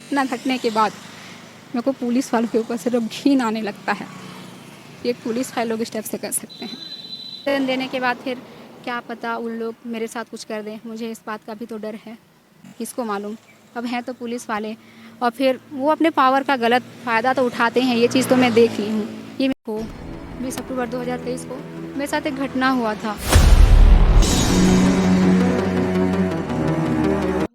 घटना घटने के बाद मेरे को पुलिस वालों के ऊपर से जब घिन आने लगता है, ये पुलिस वाले लोग इस टाइप से कर सकते हैं। दंड देने के बाद फिर क्या पता उन लोग मेरे साथ कुछ कर दें, मुझे इस बात का भी तो डर है, किसको मालूम। अब हैं तो पुलिस वाले और फिर वो अपने पावर का गलत फ़ायदा तो उठाते हैं, ये चीज़ तो मैं देख ली हूँ। ये मेरे को 20 अक्टूबर 2023 को मेरे साथ एक घटना हुआ था।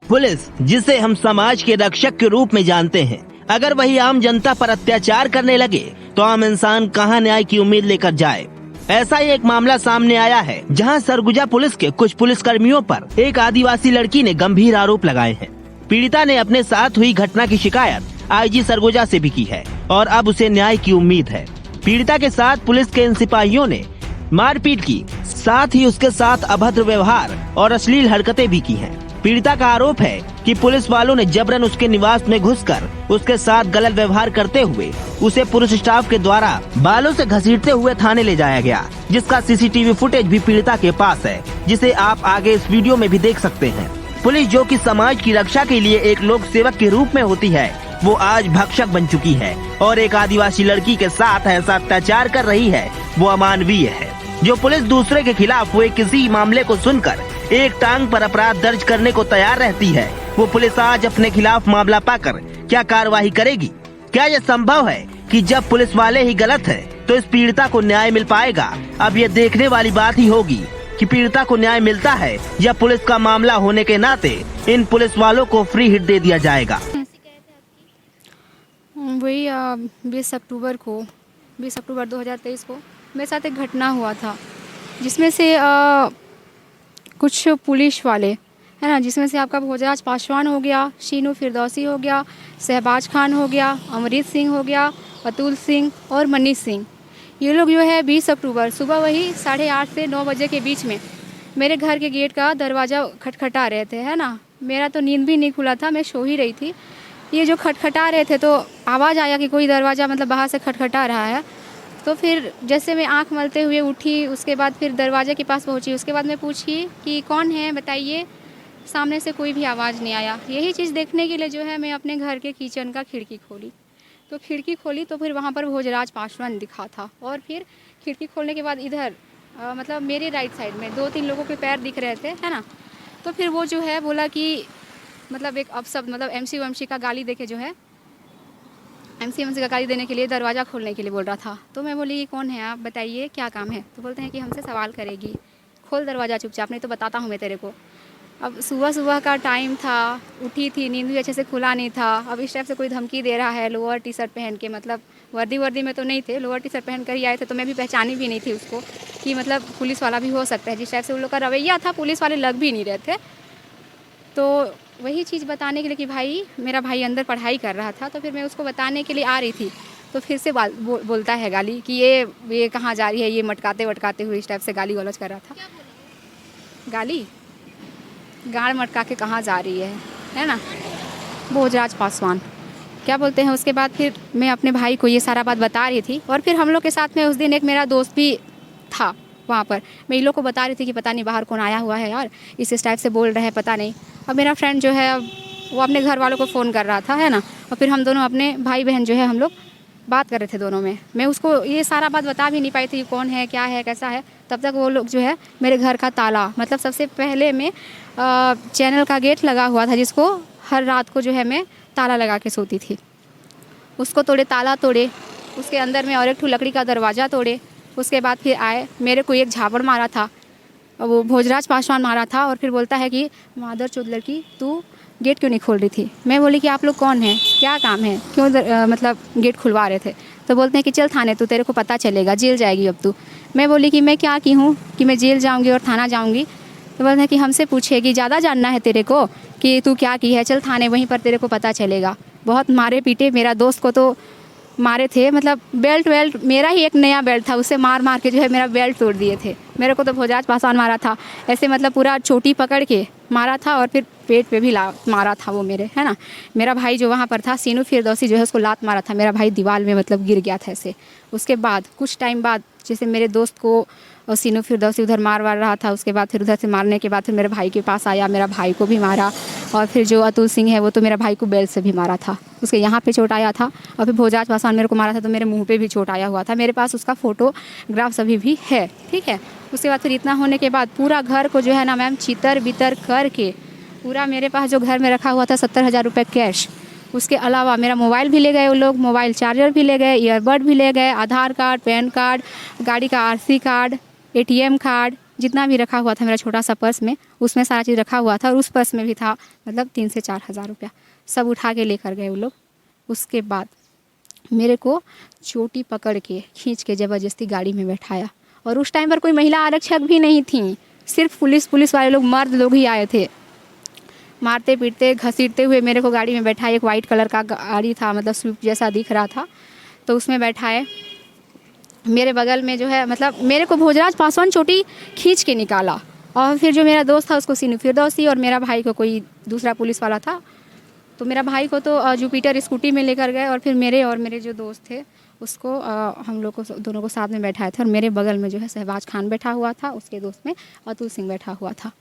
पुलिस, जिसे हम समाज के रक्षक के रूप में जानते हैं, अगर वही आम जनता पर अत्याचार करने लगे तो आम इंसान कहां न्याय की उम्मीद लेकर जाए। ऐसा ही एक मामला सामने आया है जहां सरगुजा पुलिस के कुछ पुलिस कर्मियों पर एक आदिवासी लड़की ने गंभीर आरोप लगाए हैं। पीड़िता ने अपने साथ हुई घटना की शिकायत आईजी सरगुजा से भी की है और अब उसे न्याय की उम्मीद है। पीड़िता के साथ पुलिस के इन सिपाहियों ने मारपीट की, साथ ही उसके साथ अभद्र व्यवहार और अश्लील हरकतें भी की हैं। पीड़िता का आरोप है कि पुलिस वालों ने जबरन उसके निवास में घुसकर उसके साथ गलत व्यवहार करते हुए उसे पुलिस स्टाफ के द्वारा बालों से घसीटते हुए थाने ले जाया गया, जिसका सीसीटीवी फुटेज भी पीड़िता के पास है, जिसे आप आगे इस वीडियो में भी देख सकते हैं। पुलिस, जो कि समाज की रक्षा के लिए एक लोक सेवक के रूप में होती है, वो आज भक्षक बन चुकी है और एक आदिवासी लड़की के साथ ऐसा अत्याचार कर रही है, वो अमानवीय है। जो पुलिस दूसरे के खिलाफ हुए किसी मामले को सुनकर एक टांग पर अपराध दर्ज करने को तैयार रहती है, वो पुलिस आज अपने खिलाफ मामला पाकर क्या कार्रवाई करेगी? क्या यह संभव है कि जब पुलिस वाले ही गलत है तो इस पीड़िता को न्याय मिल पाएगा? अब ये देखने वाली बात ही होगी कि पीड़िता को न्याय मिलता है या पुलिस का मामला होने के नाते इन पुलिस वालों को फ्री हिट दे दिया जाएगा। वही 20 अक्टूबर 2023 को मेरे साथ एक घटना हुआ था, जिसमें से कुछ पुलिस वाले है ना, जिसमें से आपका भोजराज पासवान हो गया, शीनू फिरदौसी हो गया, शहबाज खान हो गया, अमरीत सिंह हो गया, अतुल सिंह और मनीष सिंह, ये लोग जो है 20 अक्टूबर सुबह वही 8:30 से 9 बजे के बीच में मेरे घर के गेट का दरवाज़ा खटखटा रहे थे, है ना। मेरा तो नींद भी नहीं खुला था, मैं सो ही रही थी। ये जो खटखटा रहे थे तो आवाज़ आया कि कोई दरवाज़ा मतलब बाहर से खटखटा रहा है। तो फिर जैसे मैं आंख मलते हुए उठी, उसके बाद फिर दरवाजे के पास पहुंची, उसके बाद मैं पूछी कि कौन है बताइए। सामने से कोई भी आवाज़ नहीं आया। यही चीज़ देखने के लिए जो है मैं अपने घर के किचन का खिड़की खोली, तो खिड़की खोली तो फिर वहाँ पर भोजराज पासवान दिखा था। और फिर खिड़की खोलने के बाद इधर मतलब मेरे राइट साइड में 2-3 लोगों के पैर दिख रहे थे, है ना। तो फिर वो जो है बोला कि मतलब एक अपशब्द मतलब एमसी का गाली देके जो है एमसी का गाली देने के लिए दरवाज़ा खोलने के लिए बोल रहा था। तो मैं बोली कौन है आप बताइए क्या काम है। तो बोलते हैं कि हमसे सवाल करेगी, खोल दरवाज़ा चुपचाप, नहीं तो बताता हूँ मैं तेरे को। अब सुबह का टाइम था, उठी थी, नींद भी अच्छे से खुला नहीं था। अब इस टाइप से कोई धमकी दे रहा है लोअर टी शर्ट पहन के, मतलब वर्दी में तो नहीं थे, लोअर टी शर्ट पहन कर ही आए थे। तो मैं भी पहचानी भी नहीं थी उसको कि मतलब पुलिस वाला भी हो सकता है। जिस टाइप से उन लोग का रवैया था, पुलिस वाले लग भी नहीं रहे थे। तो वही चीज़ बताने के लिए कि भाई मेरा भाई अंदर पढ़ाई कर रहा था, तो फिर मैं उसको बताने के लिए आ रही थी। तो फिर से बोलता है गाली कि ये कहाँ जा रही है, ये मटकाते वटकाते हुए इस टाइप से गाली गलौज कर रहा था। गाली गाड़ मटका के कहाँ जा रही है ना। भोजराज पासवान क्या बोलते हैं। उसके बाद फिर मैं अपने भाई को ये सारा बात बता रही थी। और फिर हम लोग के साथ में उस दिन एक मेरा दोस्त भी था वहाँ पर। मैं इन लोग को बता रही थी कि पता नहीं बाहर कौन आया हुआ है यार, इस टाइप से बोल रहे हैं, पता नहीं। अब मेरा फ्रेंड जो है वो अपने घर वालों को फ़ोन कर रहा था, है ना। और फिर हम दोनों अपने भाई बहन जो है हम लोग बात कर रहे थे दोनों में। मैं उसको ये सारा बात बता भी नहीं पाई थी कौन है, क्या है, कैसा है। तब तक वो लोग जो है मेरे घर का ताला, मतलब सबसे पहले में चैनल का गेट लगा हुआ था, जिसको हर रात को जो है मैं ताला लगा के सोती थी, उसको तोड़े, ताला तोड़े, उसके अंदर में और एक लकड़ी का दरवाज़ा तोड़े। उसके बाद फिर आए, मेरे को एक झापड़ मारा था, वो भोजराज पासवान मारा था। और फिर बोलता है कि मादर चौध लड़की तू गेट क्यों नहीं खोल रही थी। मैं बोली कि आप लोग कौन हैं, क्या काम है, क्यों मतलब गेट खुलवा रहे थे। तो बोलते हैं कि चल थाने, तू, तेरे को पता चलेगा, जेल जाएगी अब तू। मैं बोली कि मैं क्या की हूँ कि मैं जेल जाऊँगी और थाना जाऊँगी। तो बोलते हैं कि हमसे पूछेगी, ज़्यादा जानना है तेरे को कि तू क्या की है, चल थाने, वहीं पर तेरे को पता चलेगा। बहुत मारे पीटे, मेरा दोस्त को तो मारे थे, मतलब बेल्ट मेरा ही एक नया बेल्ट था, उससे मार के जो है मेरा बेल्ट तोड़ दिए थे। मेरे को तो भोजराज पासवान मारा था, ऐसे मतलब पूरा चोटी पकड़ के मारा था और फिर पेट पे भी मारा था वो मेरे, है ना। मेरा भाई जो वहाँ पर था, शीनू फिरदौसी, जो है उसको लात मारा था। मेरा भाई दीवार में मतलब गिर गया था ऐसे। उसके बाद कुछ टाइम बाद जैसे मेरे दोस्त को और सीनू फिरदौसी उधर मार रहा था। उसके बाद फिर उधर से मारने के बाद फिर मेरे भाई के पास आया, मेरा भाई को भी मारा। और फिर जो अतुल सिंह है वो तो मेरा भाई को बेल्ट से भी मारा था, उसके यहाँ पे चोट आया था। और फिर भोजाज पासवान मेरे को मारा था तो मेरे मुंह पे भी चोट आया हुआ था। मेरे पास उसका फोटोग्राफ्स अभी भी है, ठीक है। उसके बाद फिर इतना होने के बाद पूरा घर को जो है ना मैम चितर बितर करके पूरा मेरे पास जो घर में रखा हुआ था 70,000 रुपये कैश, उसके अलावा मेरा मोबाइल भी ले गए वो लोग, मोबाइल चार्जर भी ले गए, ईयरबड भी ले गए, आधार कार्ड, पैन कार्ड, गाड़ी का आरसी कार्ड, एटीएम कार्ड, जितना भी रखा हुआ था मेरा छोटा सा पर्स में, उसमें सारा चीज़ रखा हुआ था। और उस पर्स में भी था मतलब 3 से 4 हज़ार रुपया, सब उठा के लेकर गए वो लोग। उसके बाद मेरे को चोटी पकड़ के खींच के ज़बरदस्ती गाड़ी में बैठाया। और उस टाइम पर कोई महिला आरक्षक भी नहीं थी, सिर्फ पुलिस वाले लोग, मर्द लोग ही आए थे। मारते पीटते घसीटते हुए मेरे को गाड़ी में बैठाए। एक वाइट कलर का गाड़ी था, मतलब स्विफ्ट जैसा दिख रहा था, तो उसमें बैठाए। मेरे बगल में जो है मतलब मेरे को भोजराज पासवान चोटी खींच के निकाला। और फिर जो मेरा दोस्त था उसको सीनू फिरदौसी, और मेरा भाई को कोई दूसरा पुलिस वाला था, तो मेरा भाई को तो जुपिटर स्कूटी में लेकर गए। और फिर मेरे जो दोस्त थे उसको हम लोग को दोनों को साथ में बैठाए थे। और मेरे बगल में जो है शहबाज खान बैठा हुआ था, उसके दोस्त में अतुल सिंह बैठा हुआ था।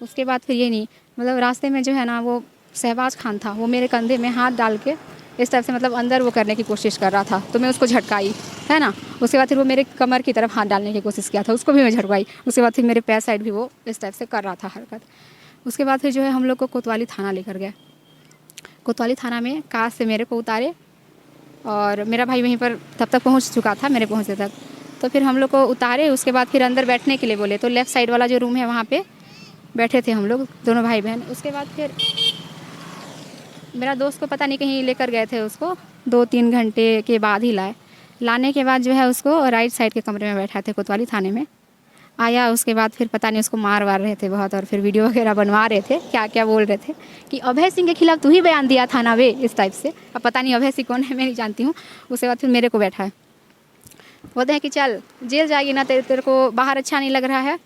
उसके बाद फिर ये नहीं, मतलब रास्ते में जो है ना वो शहबाज खान था, वो मेरे कंधे में हाथ डाल के इस तरफ से मतलब अंदर वो करने की कोशिश कर रहा था, तो मैं उसको झटकाई, है ना। उसके बाद फिर वो मेरे कमर की तरफ हाथ डालने की कोशिश किया था, उसको भी मैं झटकाई। उसके बाद फिर मेरे पैर साइड भी वो इस टाइप से कर रहा था हरकत। उसके बाद फिर जो है हम लोग को कोतवाली थाना लेकर गए। कोतवाली थाना में कार से मेरे को उतारे, और मेरा भाई वहीं पर तब तक पहुँच चुका था मेरे पहुँचने तक। तो फिर हम लोग को उतारे, उसके बाद फिर अंदर बैठने के लिए बोले, तो लेफ़्ट साइड वाला जो रूम है वहाँ पर बैठे थे हम लोग दोनों भाई बहन। उसके बाद फिर मेरा दोस्त को पता नहीं कहीं लेकर गए थे, उसको 2-3 घंटे के बाद ही लाने के बाद जो है उसको राइट साइड के कमरे में बैठा थे कोतवाली थाने में। आया उसके बाद फिर पता नहीं उसको मार रहे थे बहुत, और फिर वीडियो वगैरह बनवा रहे थे, क्या क्या बोल रहे थे कि अभय सिंह के खिलाफ तू ही बयान दिया था ना वे, इस टाइप से। अब पता नहीं अभय सिंह कौन है, मैं नहीं जानती हूँ। उसके बाद फिर मेरे को बैठा है, बोलते हैं कि चल जेल जाएगी ना, तेरे को बाहर अच्छा नहीं लग रहा है।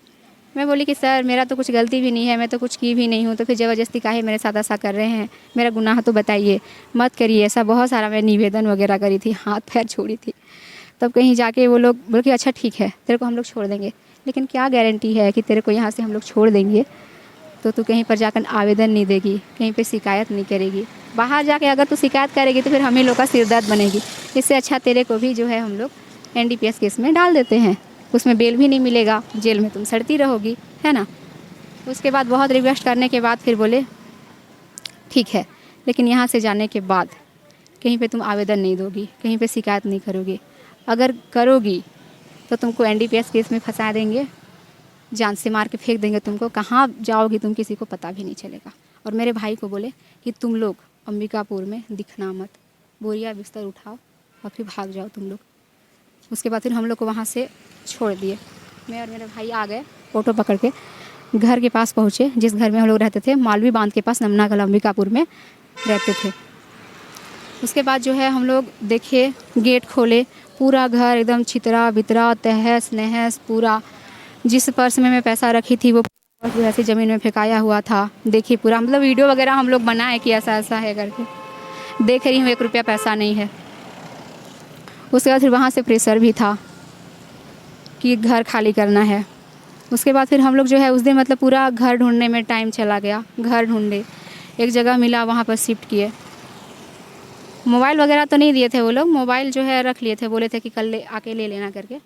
मैं बोली कि सर मेरा तो कुछ गलती भी नहीं है, मैं तो कुछ की भी नहीं हूँ, तो फिर ज़बरदस्ती काहे मेरे साथ ऐसा कर रहे हैं, मेरा गुनाह तो बताइए, मत करिए ऐसा। बहुत सारा मैं निवेदन वगैरह करी थी, हाथ पैर छोड़ी थी। तब कहीं जाके वो लोग बोले कि अच्छा ठीक है तेरे को हम लोग छोड़ देंगे, लेकिन क्या गारंटी है कि तेरे को यहाँ से हम लोग छोड़ देंगे तो तू कहीं पर जाकर आवेदन नहीं देगी, कहीं पर शिकायत नहीं करेगी। बाहर जाके अगर तू शिकायत करेगी तो फिर हम ही लोग का सिरदर्द बनेगी। इससे अच्छा तेरे को भी जो है हम लोग NDPS केस में डाल देते हैं, उसमें बेल भी नहीं मिलेगा, जेल में तुम सड़ती रहोगी, है ना। उसके बाद बहुत रिक्वेस्ट करने के बाद फिर बोले ठीक है, लेकिन यहाँ से जाने के बाद कहीं पे तुम आवेदन नहीं दोगी, कहीं पे शिकायत नहीं करोगी। अगर करोगी तो तुमको NDPS केस में फंसा देंगे, जान से मार के फेंक देंगे तुमको, कहाँ जाओगी तुम किसी को पता भी नहीं चलेगा। और मेरे भाई को बोले कि तुम लोग अंबिकापुर में दिखना मत, बोरिया बिस्तर उठाओ और फिर भाग जाओ तुम लोग। उसके बाद फिर हम लोग को वहाँ से छोड़ दिए। मैं और मेरे भाई आ गए ऑटो पकड़ के, घर के पास पहुँचे, जिस घर में हम लोग रहते थे, मालवी बांध के पास, नमना कला अंबिकापुर में रहते थे। उसके बाद जो है हम लोग देखे, गेट खोले, पूरा घर एकदम छितरा बितरा तहस नहस, पूरा जिस पर्स में मैं पैसा रखी थी वो पर्स जो ऐसे ज़मीन में फेंकाया हुआ था। देखिए पूरा मतलब वीडियो वगैरह हम लोग बनाए कि ऐसा ऐसा है करके, देख रही हूँ 1 रुपया पैसा नहीं है। उसके बाद फिर वहाँ से प्रेशर भी था कि घर खाली करना है। उसके बाद फिर हम लोग जो है उस दिन मतलब पूरा घर ढूंढने में टाइम चला गया। घर ढूंढे, एक जगह मिला, वहाँ पर शिफ्ट किए। मोबाइल वगैरह तो नहीं दिए थे वो लोग, मोबाइल जो है रख लिए थे, बोले थे कि कल आके ले लेना करके।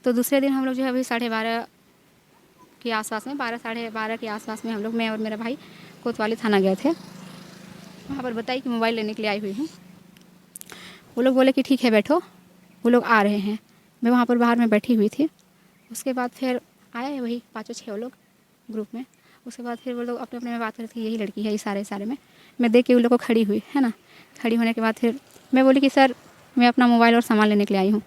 तो दूसरे दिन हम लोग जो है वही 12:30 के आसपास में, 12 साढ़े 12 के आसपास में हम लोग, मैं और मेरा भाई कोतवाली थाना गए थे। वहाँ पर बताई कि मोबाइल लेने के लिए आई हुई हूँ। वो लोग बोले कि ठीक है बैठो, वो लोग आ रहे हैं। मैं वहाँ पर बाहर में बैठी हुई थी। उसके बाद फिर आए वही 5-6 लोग ग्रुप में। उसके बाद फिर वो लोग अपने अपने में बात कर रहे थे, यही लड़की है, इशारे में। मैं देख के उन लोग को खड़ी हुई, है ना। खड़ी होने के बाद फिर मैं बोली कि सर मैं अपना मोबाइल और सामान लेने के लिए आई हूँ।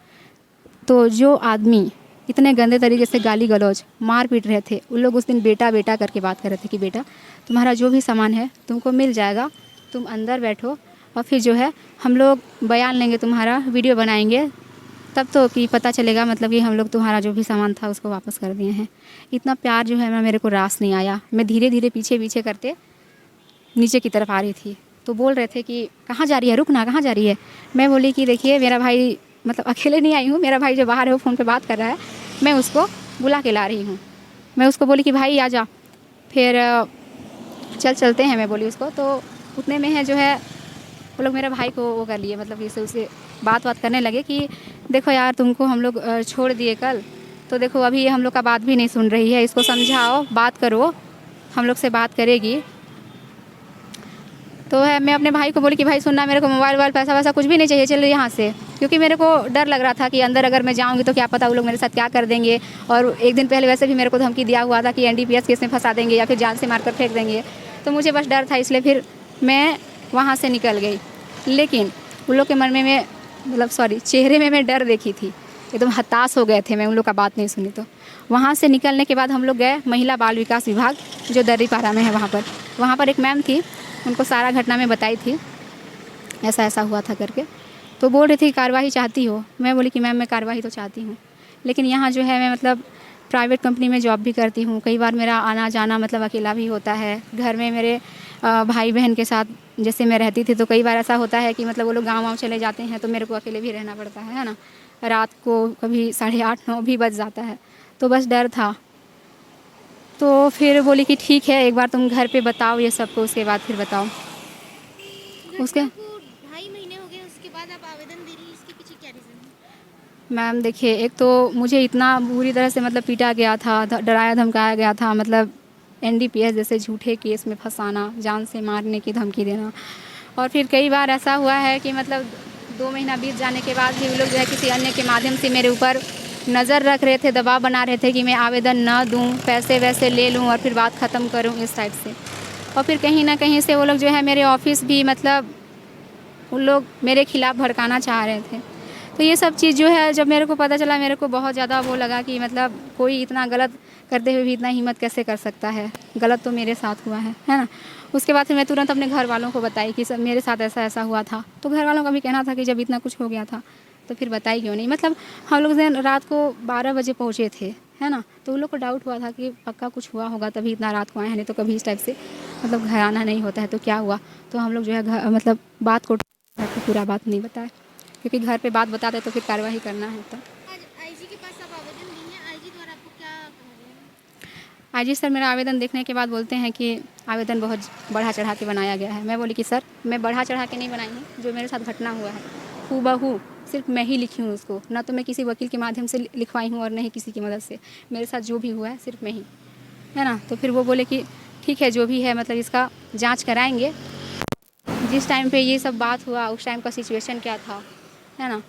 तो जो आदमी इतने गंदे तरीके से गाली गलौज मार पीट रहे थे, उन लोग उस दिन बेटा बेटा करके बात कर रहे थे कि बेटा तुम्हारा जो भी सामान है तुमको मिल जाएगा, तुम अंदर बैठो और फिर जो है हम लोग बयान लेंगे, तुम्हारा वीडियो बनाएंगे, तब तो कि पता चलेगा मतलब कि हम लोग तुम्हारा जो भी सामान था उसको वापस कर दिए हैं। इतना प्यार जो है ना मेरे को रास नहीं आया। मैं धीरे धीरे पीछे करते नीचे की तरफ आ रही थी। तो बोल रहे थे कि कहाँ जा रही है, रुकना, कहाँ जा रही है। मैं बोली कि देखिए मेरा भाई, मतलब अकेले नहीं आई हूँ, मेरा भाई जो बाहर है वो फ़ोन पे बात कर रहा है, मैं उसको बुला के ला रही हूँ। मैं उसको बोली कि भाई आ जा, फिर चलते हैं, मैं बोली उसको। तो उतने में है जो है वो लोग मेरे भाई को वो कर लिए, मतलब जैसे उसे बात करने लगे कि देखो यार तुमको हम लोग छोड़ दिए कल, तो देखो अभी ये हम लोग का बात भी नहीं सुन रही है, इसको समझाओ, बात करो, हम लोग से बात करेगी। तो है मैं अपने भाई को बोली कि भाई सुनना, मेरे को मोबाइल पैसा वैसा कुछ भी नहीं चाहिए, चलो यहाँ से। क्योंकि मेरे को डर लग रहा था कि अंदर अगर मैं जाऊँगी तो क्या पता वो लोग मेरे साथ क्या कर देंगे। और एक दिन पहले वैसे भी मेरे को धमकी दिया हुआ था कि NDPS केस में फंसा देंगे या फिर जान से मारकर फेंक देंगे। तो मुझे बस डर था, इसलिए फिर मैं वहाँ से निकल गई। लेकिन उन लोग के मन में मतलब चेहरे में मैं डर देखी थी, एकदम हताश हो गए थे, मैं उन लोग का बात नहीं सुनी। तो वहाँ से निकलने के बाद हम लोग गए महिला बाल विकास विभाग जो दर्रीपाड़ा में है वहाँ पर एक मैम थी, उनको सारा घटना में बताई थी, ऐसा ऐसा हुआ था करके। तो बोल रही थी कार्रवाई चाहती हो। मैं बोली कि मैम मैं कार्रवाई तो चाहती हूँ, लेकिन यहाँ जो है मैं मतलब प्राइवेट कंपनी में जॉब भी करती हूँ, कई बार मेरा आना जाना मतलब अकेला भी होता है। घर में मेरे भाई बहन के साथ जैसे मैं रहती थी, तो कई बार ऐसा होता है कि मतलब वो लोग गाँव चले जाते हैं तो मेरे को अकेले भी रहना पड़ता है ना। रात को कभी 8:30-9 भी बज जाता है, तो बस डर था। तो फिर बोली कि ठीक है एक बार तुम घर पे बताओ ये सबको, उसके बाद फिर बताओ। उसके को 2.5 महीने हो गए, उसके बाद आप आवेदन दे रही हैं, इसके पीछे क्या रीज़न है? मैम देखिए, एक तो मुझे इतना बुरी तरह से मतलब पीटा गया था, डराया धमकाया गया था, मतलब NDPS जैसे झूठे केस में फंसाना, जान से मारने की धमकी देना। और फिर कई बार ऐसा हुआ है कि मतलब 2 महीना बीत जाने के बाद भी वो लोग जो है किसी अन्य के माध्यम से मेरे ऊपर नज़र रख रहे थे, दबाव बना रहे थे कि मैं आवेदन न दूँ, पैसे वैसे ले लूँ और फिर बात ख़त्म करूँ इस टाइप से। और फिर कहीं ना कहीं से वो लोग जो है मेरे ऑफिस भी मतलब उन लोग मेरे खिलाफ़ भड़काना चाह रहे थे। तो ये सब चीज़ जो है जब मेरे को पता चला, मेरे को बहुत ज़्यादा वो लगा कि मतलब कोई इतना गलत करते हुए भी इतना हिम्मत कैसे कर सकता है, गलत तो मेरे साथ हुआ है ना। उसके बाद फिर मैं तुरंत अपने घर वालों को बताई कि सब मेरे साथ ऐसा ऐसा हुआ था। तो घर वालों का भी कहना था कि जब इतना कुछ हो गया था तो फिर बताई क्यों नहीं। मतलब हम लोग रात को 12 बजे पहुँचे थे, है ना। तो उन लोग को डाउट हुआ था कि पक्का कुछ हुआ होगा तभी इतना रात को आए हैं, नहीं तो कभी इस टाइप से मतलब घर आना नहीं होता है। तो क्या हुआ, तो हम लोग जो है घर मतलब बात को पूरा बात नहीं बताया, क्योंकि घर पे बात बताते तो फिर कार्रवाई करना है। तो आज IG के पास आप आवेदन दी हैं, IG द्वारा आपको क्या कहा गया है? IG सर मेरा आवेदन देखने के बाद बोलते हैं कि आवेदन बहुत बढ़ा चढ़ा के बनाया गया है। मैं बोली कि सर मैं बढ़ा चढ़ा के नहीं बनाई हूँ, जो मेरे साथ घटना हुआ है हूबहू सिर्फ मैं ही लिखी हूँ उसको, ना तो मैं किसी वकील के माध्यम से लिखवाई हूँ और नहीं किसी की मदद से। मेरे साथ जो भी हुआ है सिर्फ मैं ही, है ना। तो फिर वो बोले कि ठीक है जो भी है मतलब इसका जाँच कराएँगे, जिस टाइम पे ये सब बात हुआ उस टाइम का सिचुएशन क्या था, है ना।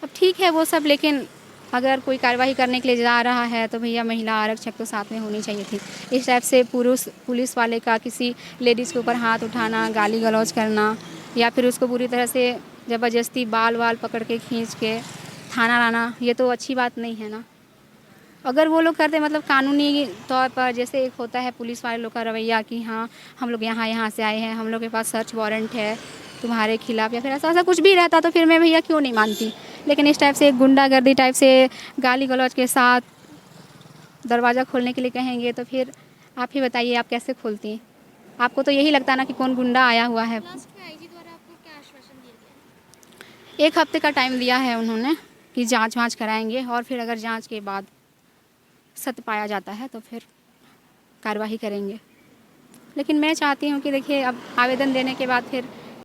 अब ठीक है वो सब, लेकिन अगर कोई कार्रवाई करने के लिए जा रहा है तो भैया महिला आरक्षक तो साथ में होनी चाहिए थी। इस टाइप से पुलिस वाले का किसी लेडीज़ के ऊपर हाथ उठाना, गाली गलौज करना, या फिर उसको बुरी तरह से ज़बरदस्ती बाल पकड़ के खींच के थाना लाना, ये तो अच्छी बात नहीं है ना। अगर वो लोग करते मतलब कानूनी तौर पर, जैसे एक होता है पुलिस वाले लोग का रवैया कि हाँ हम लोग यहाँ से आए हैं, हम लोग के पास सर्च वारंट है तुम्हारे खिलाफ़, या फिर ऐसा ऐसा कुछ भी रहता तो फिर मैं भैया क्यों नहीं मानती। लेकिन इस टाइप से गुंडागर्दी टाइप से गाली गलौज के साथ दरवाज़ा खोलने के लिए कहेंगे तो फिर आप ही बताइए आप कैसे खोलती। आपको तो यही लगता ना कि कौन गुंडा आया हुआ है। लास्ट में IG द्वारा आपको क्या आश्वासन दिया गया है? 1 हफ्ते का टाइम दिया है उन्होंने कि जाँच वाँच कराएँगे, और फिर अगर जाँच के बाद सत्य पाया जाता है तो फिर कार्रवाई करेंगे। लेकिन मैं चाहती हूँ कि देखिए अब आवेदन देने के बाद फिर